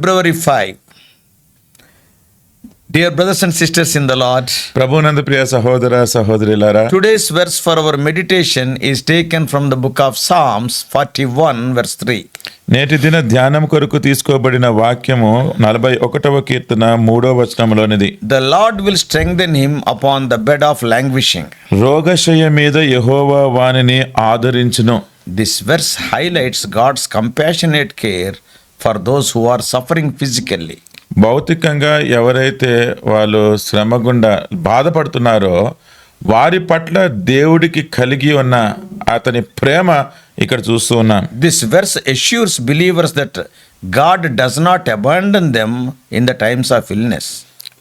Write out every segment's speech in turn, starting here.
February 5. Dear brothers and sisters in the Lord, ప్రభునందు ప్రియ సహోదర సహోదరులారా, today's verse for our meditation is taken from the book of Psalms 41 verse 3. నేటి దిన ధ్యానం కొరకు తీసుకోబడిన వాక్యము 41వ కీర్తన 3వ వచనములోనిది. The Lord will strengthen him upon the bed of languishing. రోగశయ్య మీద యెహోవా వానిని ఆదరించును. This verse highlights God's compassionate care for those who are suffering physically. భౌతికంగా ఎవరైతే వాళ్ళు శ్రమ గుండా బాధపడుతున్నారో వారి పట్ల దేవుడికి కలిగి ఉన్న అతని ప్రేమ ఇక్కడ చూస్తూ ఉన్నాం. This verse assures believers that God does not abandon them in the times of illness.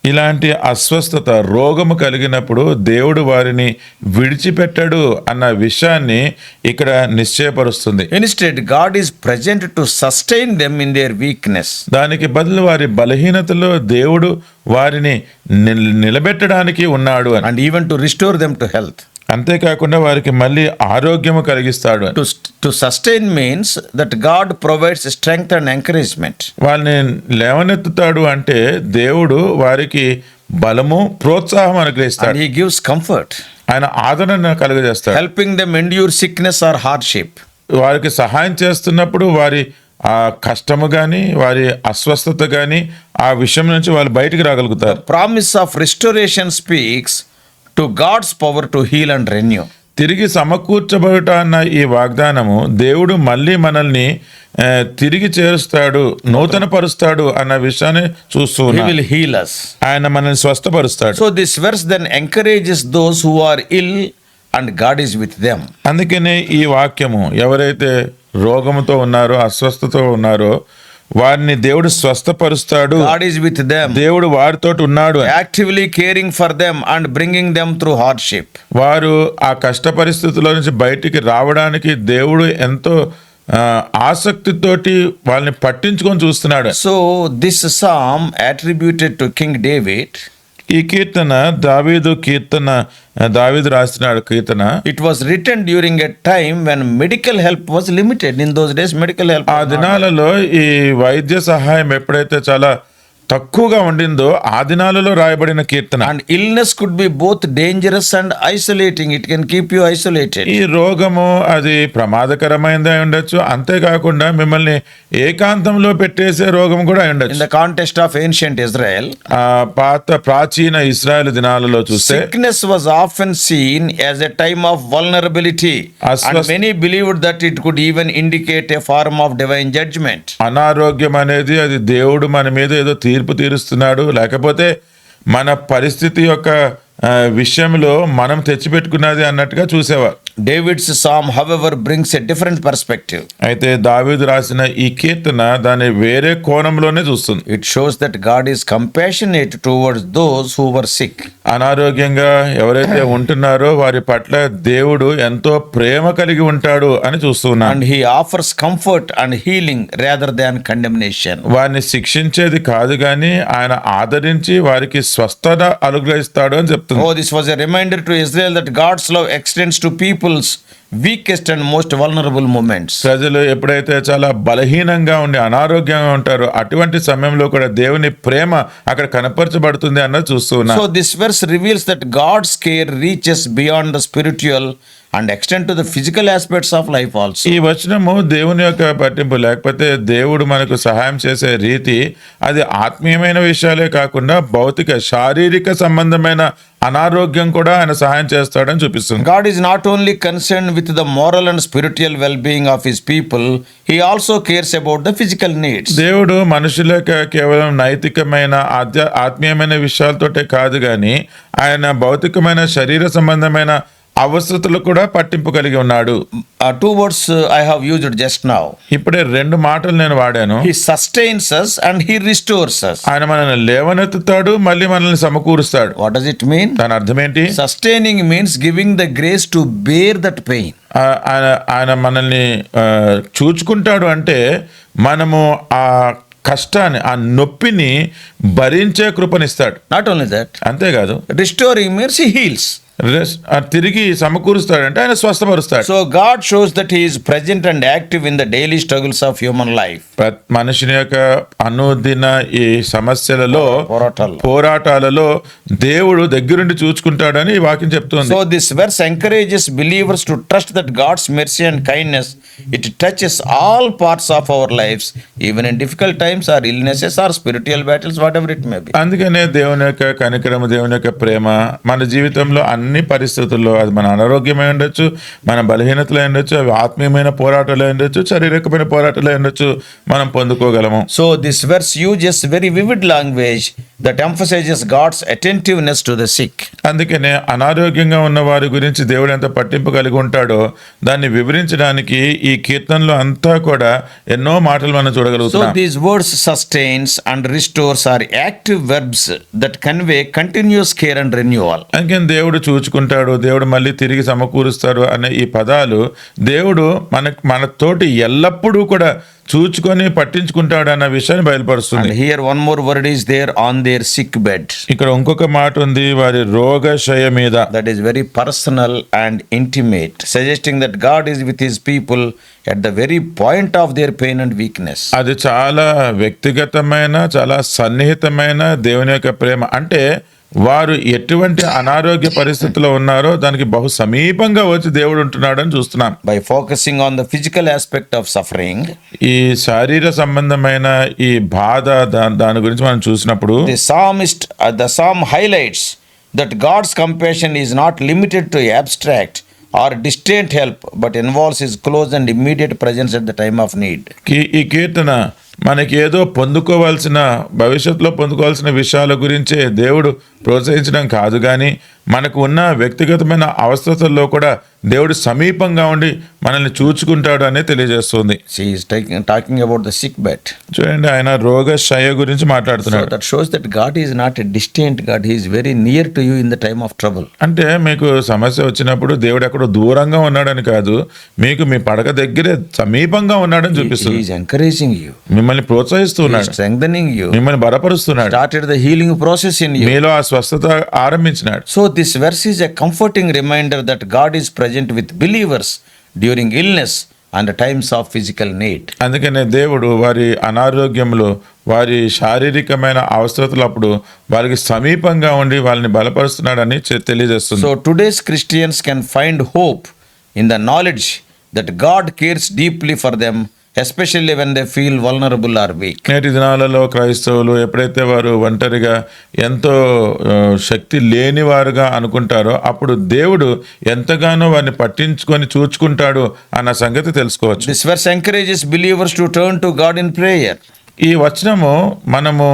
ఇలాంటి అస్వస్థత రోగము కలిగినప్పుడు దేవుడు వారిని విడిచిపెట్టడు అన్న విషయాన్ని ఇక్కడ నిశ్చయపరుస్తుంది. Instead, God is present to sustain them in their weakness. దానికి బదులు వారి బలహీనతలో దేవుడు వారిని నిలబెట్టడానికి ఉన్నాడు అని, And even to restore them to health. అంతేకాకుండా వారికి మళ్ళీ ఆరోగ్యము కలిగిస్తాడు అని. To sustain means that God provides strength and encouragement. వాళ్ళని లేవనెత్తుతాడు అంటే దేవుడు వారికి బలము ప్రోత్సాహం అనుగ్రహిస్తాడు. And He gives comfort, ఆయన ఆదరణ కలుగజేస్తాడు. helping them endure sickness or hardship. వారికి సహాయం చేస్తున్నప్పుడు వారి ఆ కష్టము కానీ వారి అస్వస్థత కానీ ఆ విషయం నుంచి వాళ్ళు బయటికి రాగలుగుతారు. The promise of restoration speaks to God's power to heal and renew. తిరిగి సమకూర్చబడుట అన్న ఈ వాగ్దానము దేవుడు మళ్ళీ మనల్ని తిరిగి చేరుస్తాడు, నూతన పరుస్తాడు అన్న విషయాన్ని చూస్తూ He ఉన్నాం. will heal us. ఆయన మనల్ని స్వస్థపరుస్తాడు. So this verse then encourages those who are ill and God is with them. అందుకనే ఈ వాక్యము ఎవరైతే రోగముతో ఉన్నారో అస్వస్థతో ఉన్నారో వారిని దేవుడు స్వస్థపరుస్తాడు, God is with them, దేవుడు వారితో ఉన్నాడు అని. actively caring for them and bringing them through hardship. వారు ఆ కష్ట పరిస్థితుల్లో నుంచి బయటికి రావడానికి దేవుడు ఎంతో ఆసక్తితోటి వాళ్ళని పట్టించుకొని చూస్తున్నాడు. So this psalm attributed to King David, ఈ కీర్తన దావీదు రాసినాడు కీర్తన. it was written during a time when medical help was limited. In those days medical help ఆ was not. దినాలలో ఈ వైద్య సహాయం ఎప్పుడైతే చాలా తక్కువగా ఉండిందో ఆ దినాలలో రాయబడిన కీర్తన. And illness could be both dangerous and isolating. It can keep you isolated. ఈ రోగము అది ప్రమాదకరమైనది అయి ఉండొచ్చు, అంతేకాకుండా మిమ్మల్ని ఏకాంతంలో పెట్టేసే రోగం కూడా అయి In ఉండొచ్చు. the context of ancient Israel, ప్రాచీన ఇశ్రాయేలు దినాలలో చూస్తే sickness was often seen as a time of vulnerability, and many believed that it could even indicate a form of divine judgment. అనారోగ్యం అనేది అది దేవుడు మన మీద ఏదో తీర్పు తీరుస్తున్నాడు, లేకపోతే మన పరిస్థితి యొక్క విషయంలో మనం తెచ్చిపెట్టుకున్నది అన్నట్టుగా చూసేవారు. David's psalm, however, brings a different perspective. అయితే దావీదు రాసిన ఈ కీర్తన దాన్ని వేరే కోణంలోనే చూస్తుంది. It shows that God is compassionate towards those who were sick. అనారోగ్యంగా ఎవరైతే ఉంటున్నారో వారి పట్ల దేవుడు ఎంతో ప్రేమ కలిగి ఉంటాడు అని చూస్తున్నాం. And He offers comfort and healing rather than condemnation. వారిని శిక్షించేది కాదు కానీ ఆయన ఆదరించి వారికి స్వస్థత అనుగ్రహిస్తాడు అని చెప్తుంది. Oh, this was a reminder to Israel that God's love extends to people's weakest and most vulnerable moments. ప్రజలు ఎప్పుడైతే చాలా బలహీనంగా ఉండి అనారోగ్యంగా ఉంటారో అటువంటి సమయంలో కూడా దేవుని ప్రేమ అక్కడ కనపరచబడుతుంది అన్నది చూస్తూ ఉన్నాం. So this verse reveals that God's care reaches beyond the spiritual and extend to the physical aspects of life also. ఈ వచనము దేవుని యొక్క పట్టింపు, లేకపోతే దేవుడు మనకు సహాయం చేసే రీతి అది ఆత్మీయమైన విషయాలే కాకుండా భౌతిక శారీరక సంబంధమైన అనారోగ్యం కూడా ఆయన సహాయం చేస్తాడని చూపిస్తుంది. God is not only concerned with the moral and spiritual well-being of His people, He also cares about the physical needs. దేవుడు మనుషులకు కేవలం నైతికమైన ఆత్మీయమైన విషయాలతోటే కాదు కానీ ఆయన భౌతికమైన శరీర సంబంధమైన అవసరతలు కూడా పట్టింపు కలిగి ఉన్నాడు. 2 words I have used just now. ఇప్పుడే 2 మాటలు నేను వాడాను. He sustains us and He restores us. ఆయన మనల్ని లేవనెత్తుతాడు, మళ్ళీ మనల్ని సమకూరుస్తాడు. What does it mean? దాని అర్థం ఏంటి? Sustaining means giving the grace to bear that pain. ఆయన మనల్ని చూచుకుంటాడు అంటే మనము ఆ కష్టాన్ని ఆ నొప్పిని భరించే కృపనిస్తాడు. Not only that, అంతేకాదు restoring means He heals. తిరిగి సమకూరుస్తాడంటే ఆయన స్వస్థపరుస్తాడు. So God shows that he is present and active in the daily struggles of human life. మనుషుని యొక్క అనుదిన ఈ సమస్యలలో పోరాటాల్లో. పోరాటాలలో దేవుడు దగ్గరుండి చూసుకుంటాడని ఈ వాక్యం చెప్తుంది. So this verse encourages believers to trust that God's mercy and kindness, it touches all parts of our lives, even in difficult times or illnesses or spiritual battles, whatever it may be. అందుకనే దేవుని యొక్క కనికరము, దేవుని యొక్క ప్రేమ మన జీవితంలో అన్ని పరిస్థితుల్లో, అది మన అనారోగ్యమై ఉండొచ్చు, మన బలహీనతలై ఉండొచ్చు, అవి ఆత్మీయమైన పోరాటాలు ఉండొచ్చు, శారీరకమైన పోరాటాలు ఉండొచ్చు, మనం పొందుకోగలము. So this verse uses very vivid language that emphasizes God's attentiveness to the sick. అందుకనే అనారోగ్యంగా ఉన్న వారి గురించి దేవుడు ఎంత పట్టింపు కలిగి ఉంటాడో దాన్ని వివరించడానికి ఈ కీర్తనలో అంతా కూడా ఎన్నో మాటలు మనం So చూడగలుగుతున్నాం. these words sustains and restores are active verbs that convey continuous care and renewal. అందుకని దేవుడు చూచుకుంటాడు, దేవుడు మళ్ళీ తిరిగి సమకూరుస్తాడు అనే ఈ పదాలు దేవుడు మనతోటి ఎల్లప్పుడూ కూడా చూచుకొని పట్టించుకుంటాడు అన్న విషయాన్ని బయలుపరుస్తుంది. And here one more word is there, on their sick bed. ఇక్కడ ఇంకొక మాట ఉంది, వారి రోగశయ మీద. That is very personal and intimate, suggesting that God is with his people at the very point of their pain and weakness. అది చాలా వ్యక్తిగతమైన, చాలా సన్నిహితమైన దేవుని యొక్క ప్రేమ. అంటే వారు ఎటువంటి అనారోగ్య పరిస్థితిలో ఉన్నారో దానికి బహు సమీపంగా వచ్చి దేవుడు ఉంటున్నాడని చూస్తున్నాం. By focusing on the physical aspect of suffering, ఈ శారీర సంబంధమైన ఈ బాధ దాని గురించి మనం చూసినప్పుడు the psalm highlights that God's compassion is not limited to abstract or distant help, but involves his close and immediate presence at the time of need. ఈ కీర్తన మనకి ఏదో భవిష్యత్తులో పొందుకోవాల్సిన విషయాల గురించే దేవుడు ప్రోత్సహించడం కాదు, కానీ మనకు ఉన్న వ్యక్తిగతమైన అవస్థల్లో కూడా దేవుడు సమీపంగా ఉండి మనల్ని చూచుకుంటాడు అని తెలియజేస్తుంది. She is talking about the sick bed. చూడండి, ఆయన రోగశయ గురించి So మాట్లాడుతున్నాడు. that shows that God is not a distant God. He is very near to you in the time of trouble. అంటే మీకు సమస్య వచ్చినప్పుడు దేవుడు ఎక్కడో దూరంగా ఉన్నాడని కాదు, మీకు మీ పడక దగ్గరే సమీపంగా ఉన్నాడని He చూపిస్తుంది. is encouraging you. మిమ్మల్ని ప్రోత్సహిస్తూ He is ఉన్నాడు, strengthening you. మిమ్మల్ని బలపరుస్తున్నాడు, Started the healing process in you. మీలో ఆ స్వస్థత ఆరంభించినాడు. So this verse is a comforting reminder that God is present with believers during illness and the times of physical need. అందుకనే దేవుడు వారి అనారోగ్యంలో, వారి శారీరకమైన అవసరతలప్పుడు వారికి సమీపంగా ఉండి వాళ్ళని బలపరుస్తున్నాడని తెలియజేస్తుంది. So today's Christians can find hope in the knowledge that God cares deeply for them, especially when they feel vulnerable or weak. నేటి దినాలలో క్రైస్తవులు ఎప్పుడైతే వారు ఒంటరిగా ఎంతో శక్తి లేని వారుగా అనుకుంటారో అప్పుడు దేవుడు ఎంతగానో వారిని పట్టించుకొని చూచుకుంటాడు అన్న సంగతి తెలుసుకోవచ్చు. This verse encourages believers to turn to God in prayer. ఈ వచనము మనము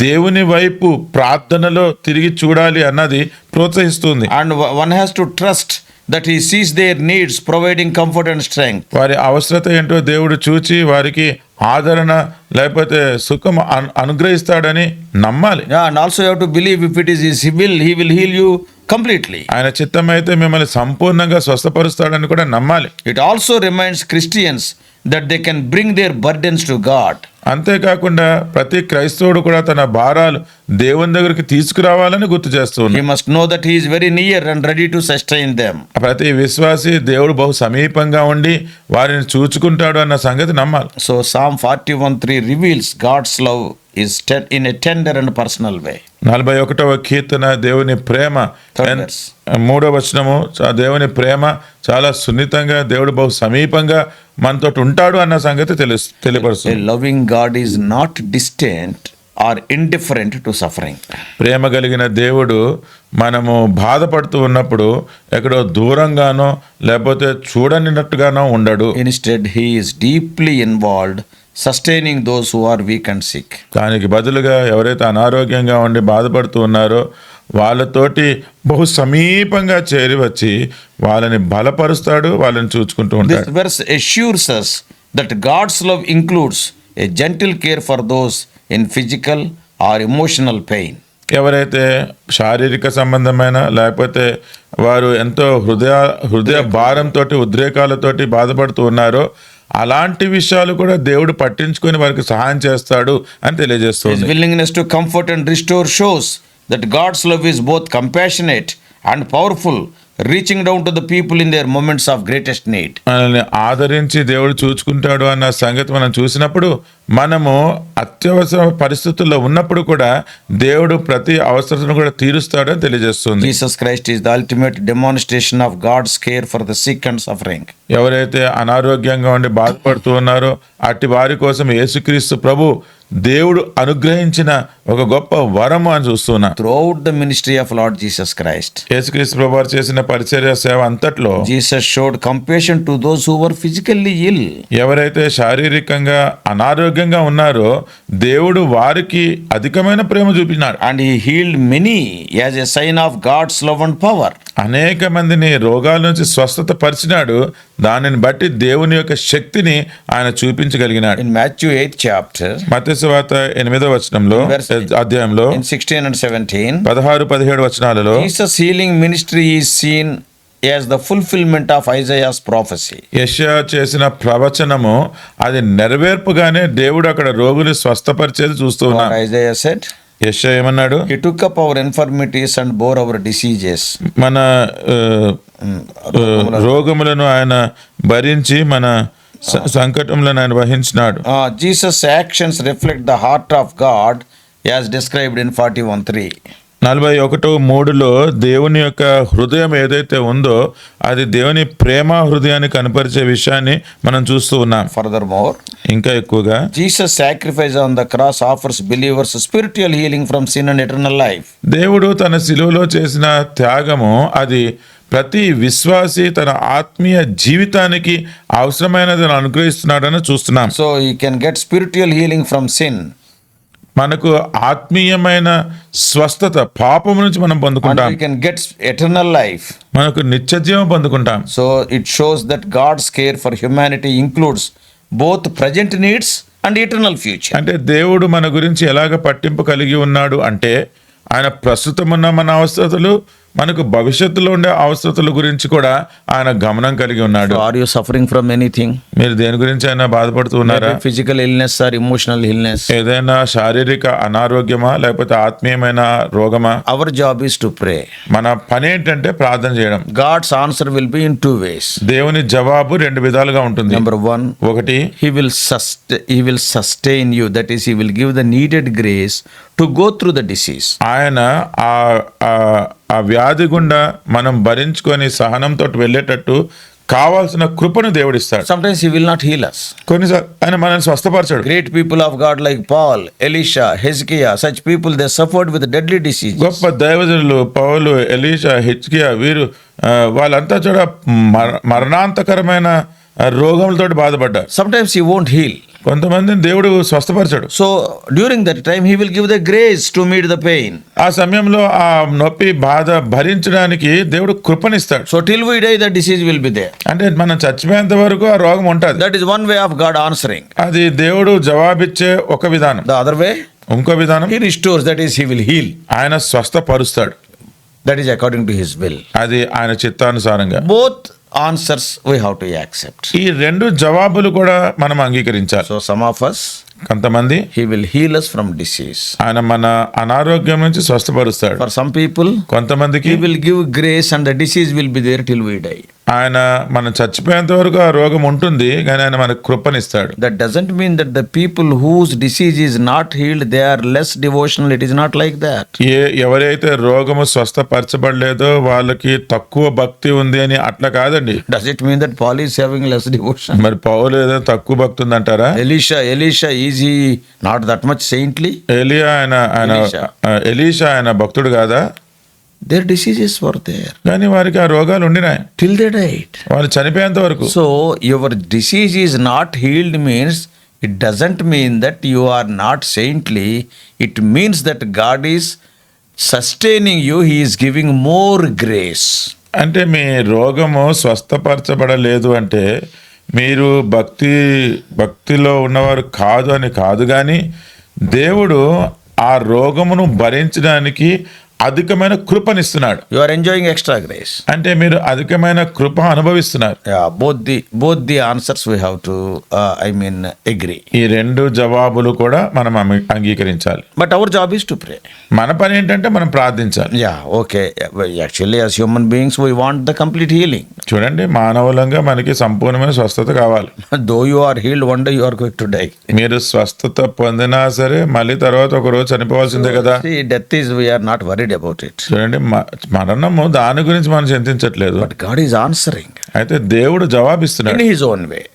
దేవుని వైపు ప్రార్థనలో తిరిగి చూడాలి అన్నది ప్రోత్సహిస్తుంది. And one has to trust that he sees their needs, providing comfort and strength. వారి అవసరత ఏంటో దేవుడు చూచి వారికి ఆదరణ లేకపోతే సుఖం అనుగ్రహిస్తాడని నమ్మాలి. Yeah, and also you have to believe if it is his will, he will heal you completely. ఆయన చిత్తమైతే మిమ్మల్ని సంపూర్ణంగా స్వస్థపరుస్తాడని కూడా నమ్మాలి. It also reminds Christians that they can bring their burdens to God. అంతేకాకుండా ప్రతి క్రైస్తవుడు కూడా తన భారాలు దేవుని దగ్గరికి తీసుకురావాలని గుర్తు చేస్తూ He must know that he is very near and ready to sustain them. ప్రతి విశ్వాసి దేవుడు బహు సమీపంగా ఉండి వారిని చూచుకుంటాడు అన్న సంగతి నమ్మాలి. So Psalm 41:3 reveals God's love is in a tender and personal way. 41వ కీర్తన దేవుని ప్రేమ, Third verse. 3వ వచనము దేవుని ప్రేమ చాలా సున్నితంగా, దేవుడు బహు సమీపంగా మనతో ఉంటాడు అన్న సంగతి A తెలియపరుస్తుంది. loving God is not distant or indifferent to suffering. ప్రేమ కలిగిన దేవుడు మనము బాధపడుతూ ఉన్నప్పుడు ఎక్కడో దూరంగానో లేకపోతే చూడనినట్టుగానో ఉండడు. Instead, he is deeply involved, sustaining those who are weak and sick. దానికి బదులుగా ఎవరైతే అనారోగ్యంగా ఉండి బాధపడుతూ ఉన్నారో వాళ్ళతోటి బహు సమీపంగా చేరి వచ్చి వాళ్ళని బలపరుస్తాడు, వాళ్ళని చూసుకుంటూ This ఉంటాడు. verse assures us that God's love includes a gentle care for those in physical or emotional pain. ఎవరైతే శారీరక సంబంధమైన లేకపోతే వారు ఎంతో హృదయ భారంతో ఉద్రేకాలతోటి బాధపడుతూ ఉన్నారో అలాంటి విషయాలు కూడా దేవుడు పట్టించుకొని వారికి సహాయం చేస్తాడు అని His తెలియజేస్తుంది. willingness to comfort and restore shows that God's love is both compassionate and powerful, reaching down to the people in their moments of greatest need. మనల్ని ఆదరించి దేవుడు చూసుకుంటాడు అన్న సంగతి మనం చూసినప్పుడు మనము అత్యవసర పరిస్థితుల్లో ఉన్నప్పుడు కూడా దేవుడు ప్రతి అవసరతను కూడా తీరుస్తాడు అని తెలియజేస్తుంది. Jesus Christ is the ultimate demonstration of God's care for the sick and suffering. ఎవరైతే అనారోగ్యంగా ఉండి బాధపడుతూ ఉన్నారో అట్టి వారి కోసం యేసుక్రీస్తు ప్రభు దేవుడు అనుగ్రహించిన ఒక గొప్ప వరము అని చూస్తున్నా. Throughout the ministry of Lord Jesus Christ, యేసుక్రీస్తు ప్రభు వారు చేసిన పరిచర్య సేవ అంతట్లో Jesus showed compassion to those who were physically ill. ఎవరైతే శారీరకంగా అనారోగ్యంగా ఉన్నారో దేవుడు వారికి అధికమైన ప్రేమ చూపినాడు. And he healed many as a sign of God's love and power. అనేక మందిని రోగాల నుంచి స్వస్థత పరిచినాడు. దానిని బట్టి దేవుని యొక్క శక్తిని ఆయన చూపించగలిగినాడు. In Matthew 8th chapter, మత్తయి సువార్త 8వ వచనంలో అధ్యాయంలో in 16 and 17, 16-17 వచనాలలో Jesus' healing ministry is seen as the fulfillment of Isaiah's prophecy. యెషయా చేసిన ప్రవచనము అది నెరవేర్పుగానే దేవుడు అక్కడ రోగులు స్వస్థపరిచేది చూస్తూ What ఉన్నాం. Isaiah said, యెషయా ఏమన్నాడు? He took up our infirmities and bore our diseases. మన రోగములను ఆయన భరించి మన సంకటములను ఆయన వహించినాడు. Jesus' actions reflect the heart of God as described in 41:3. 41:3 దేవుని యొక్క హృదయం ఏదైతే ఉందో అది దేవుని ప్రేమ హృదయాన్ని కనపరిచే విషయాన్ని మనం చూస్తూ ఉన్నాం. Furthermore, ఇంకా ఎక్కువగా Jesus' sacrifice on the cross offers believers spiritual healing from sin and eternal life. దేవుడు తన శిలువలో చేసిన త్యాగము అది ప్రతి విశ్వాసి తన ఆత్మీయ జీవితానికి అవసరమైనదని అనుగ్రహిస్తున్నాడని చూస్తున్నాం. So you can get spiritual healing from sin. మనకు ఆత్మీయమైన స్వస్థత పాపము నుంచి మనం And పొందుకుంటాం. you can get eternal life. మనకు నిత్యజీవం పొందుకుంటాం. So it shows that God's care for humanity includes both present needs and eternal future. అంటే దేవుడు మన గురించి ఎలాగ పట్టింపు కలిగి ఉన్నాడు అంటే ఆయన ప్రస్తుతం ఉన్న మన అవసరతలు మనకు భవిష్యత్తులో ఉండే అవసరతల గురించి కూడా ఆయన గమనం కలిగి ఉన్నాడు. So are you suffering from anything? మీరు దేని గురించి అయినా బాధపడుతూ ఉన్నారా? Maybe physical illness or emotional illness. ఏదైనా శారీరక అనారోగ్యమా లేకపోతే ఆత్మీయమైన రోగమా? Our job is to pray. మన పని ఏంటంటే ప్రార్థన చేయడం. God's answer will be in two ways. దేవుని జవాబు రెండు విధాలుగా ఉంటుంది. Number one, ఒకటి, He will sustain you. That is, He will give the needed grace to go through the disease. ఆయన ఆ వ్యాధి గుండా మనం భరించుకొని సహనంతో వెళ్ళేటట్టు కావాల్సిన కృపను దేవుడిస్తాడు. Sometimes He will not heal us. కొన్నిసార్లు ఆయన మనల్ని స్వస్థపరచాడు. Great people of God like Paul, Elisha, Hezekiah, such people, they suffered with deadly disease. గొప్ప దైవజనులు పౌలు, ఎలీషా, హిజ్కియా వీరు వాళ్ళంతా చూడ మరణాంతకరమైన రోగములతోటి బాధపడ్డారు. Sometimes He won't heal. కొంతమందిని దేవుడు స్వస్థపరచాడు. So during that time He will give the grace to meet the pain. ఆ సమయంలో ఆ నొప్పి బాధ భరించడానికి దేవుడు కృపనిస్తాడు. So till we die, the disease will be there. అంటే మనం చచ్చిపోయేంత వరకు ఆ రోగం ఉంటుంది. That is one way of God answering. అది దేవుడు జవాబిచ్చే ఒక విధానం. The other way, ఇంకో విధానం, He restores. That is, He will heal. ఆయన స్వస్థపరుస్తాడు. That is according to His will. అది ఆయన చిత్తానుసారంగా. Both answers we have to accept. ఈ రెండు జవాబులు కూడా మనం అంగీకరించాలి. So some of us, కొంతమంది He will heal us from disease. ఆయన మన అనారోగ్యం నుంచి స్వస్థపరుస్తాడు. For some people, కొంతమందికి He will give grace and the disease will be there till we die. ఆయన మనం చచ్చిపోయేంత వరకు ఆ రోగం ఉంటుంది కానీ ఆయన మనకు కృపనిస్తాడు. That doesn't mean that the people whose disease is not healed, they are less devotional. It is not like that. ఎవరైతే రోగము స్వస్థపరచబడలేదో వాళ్ళకి తక్కువ భక్తి ఉంది అని అట్లా కాదండి. Does it mean that Paul is having less devotion? మరి పౌలు ఏదో తక్కువ భక్తి ఉందంటారా? Elisha, is he not that much saintly? Elisha ఆయన భక్తుడు కాదా? Their diseases were there కానీ వారికి ఆ రోగాలు ఉండినాయి till they died. వాళ్ళు చనిపోయేంత వరకు. So your disease is not healed means it doesn't mean that you are not saintly. It means that God is sustaining you. He is giving more grace. అంటే మీ రోగము స్వస్థపరచబడలేదు అంటే మీరు భక్తిలో ఉన్నవారు కాదు అని కాదు, కానీ దేవుడు ఆ రోగమును భరించడానికి అధికమైన కృపనిస్తున్నాడు. You are enjoying extra grace. అంటే మీరు అధికమైన కృప అనుభవిస్తున్నారు. Yeah, both the answers we have to agree. ఈ రెండు జవాబులు కూడా మనం అంగీకరించాలి. But our job is to pray. మన పని ఏంటంటే మనం ప్రార్థించాలి. Yeah, okay. Actually, as human beings, we want the complete healing. చూడండి, మానవులంగా మనకి సంపూర్ణమైన స్వస్థత కావాలి. Though you are healed, one day you are going to die. మీరు స్వస్థత పొందినా సరే మళ్ళీ తర్వాత ఒక రోజు చనిపోవాల్సిందే కదా. See, death is, we are not worried about it. చూడండి, మరణము దాని గురించి మనం చింతించట్లేదు. But God is answering అయితే దేవుడు జవాబిస్తున్నాడు in His own way.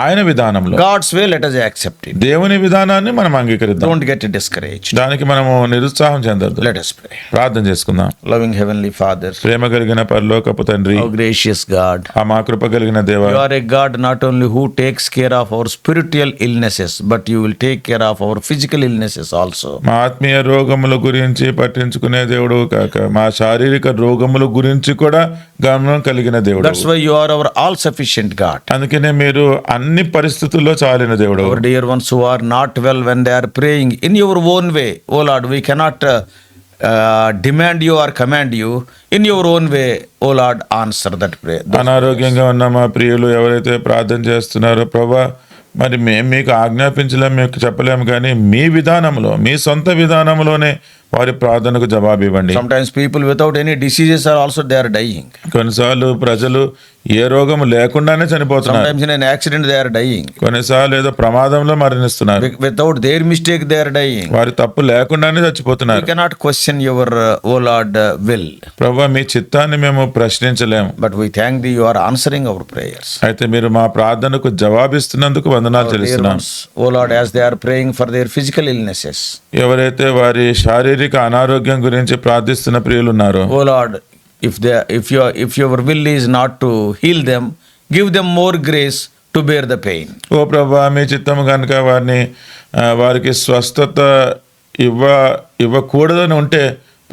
ఆయన విధానంలో. God's way, let us accept it. దేవుని విధానాన్ని మనం అంగీకరిద్దాం. Don't get discouraged. దానికి మనము నిరుత్సాహం చెందొద్దు. Let us pray. ప్రార్థన చేసుకుందాం. Loving Heavenly Father, ప్రేమ కలిగిన పరలోకపు తండ్రి, oh gracious God, ఆ మా కృప కలిగిన దేవా, you are a God not only who takes care of our spiritual illnesses, but you will take care of our physical illnesses also. మా ఆత్మీయ రోగముల గురించి పట్టించుకునే దేవుడు కాక మా శారీరక రోగముల గురించి కూడా గమనం కలిగిన దేవుడు. That's why you are our all sufficient God. అందుకనే మీరు అన్ని పరిస్థితుల్లో చాలిన దేవుడు. Our dear ones who are not well, when they are praying in your own way, oh Lord, we cannot demand you or command you. In your own way, oh Lord, answer that prayer. అనారోగ్యంగా ఉన్న మా ప్రియులు ఎవరైతే ప్రార్థన చేస్తున్నారో ప్రభా, మరి మేము మీకు ఆజ్ఞాపించలేము, మీకు చెప్పలేము, కానీ మీ విధానంలో, మీ సొంత విధానంలోనే వారి ప్రార్థనకు జవాబు ఇవ్వండి. Sometimes people without any diseases are also they are dying. కొన్నిసార్లు ప్రజలు ఏ రోగము లేకుండానే చనిపోతున్నారు. Sometimes in an accident they are dying. కొన్నిసార్లు ఏదో ప్రమాదంలో మరణిస్తున్నారు. Without their mistake they are dying. వారి తప్పు లేకుండానే We చచ్చిపోతున్నారు. cannot question your oh Lord will. ప్రభా, మీ చిత్తాన్ని మేము ప్రశ్నించలేము. But we thank thee, you are answering our prayers. అయితే మీరు మా ప్రార్థనకు జవాబిస్తున్నందుకు వందనాలు Dear చెల్లిస్తున్నాం. ones, oh Lord, as they are praying for their physical illnesses, ఎవరైతే వారి శారీరక అనారోగ్యం గురించి ప్రార్థిస్తున్న ప్రియులు ఉన్నారో, oh Lord, if your will is not to heal them, give them more grace to bear the pain. ఓ ప్రభా, మీ చిత్తము కనుక వారికి స్వస్థత ఇవ్వకూడదని ఉంటే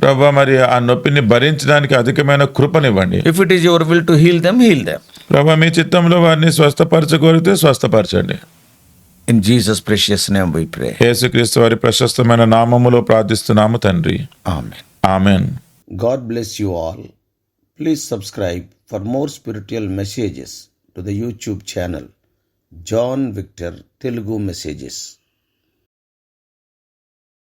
ప్రభా, మరి ఆ నొప్పిని భరించడానికి అధికమైన కృపనివ్వండి. If it is your will to heal them, heal them. ప్రభా, మీ చిత్తంలో వారిని స్వస్థపరచగలిగితే స్వస్థపరచండి. In Jesus' precious name we pray. యేసుక్రీస్తు వారి ప్రశస్తమైన నామములో ప్రార్థిస్తున్నాము తండ్రి. Amen. Amen. God bless you all. Please subscribe for more spiritual messages to the YouTube channel John Victor Telugu Messages.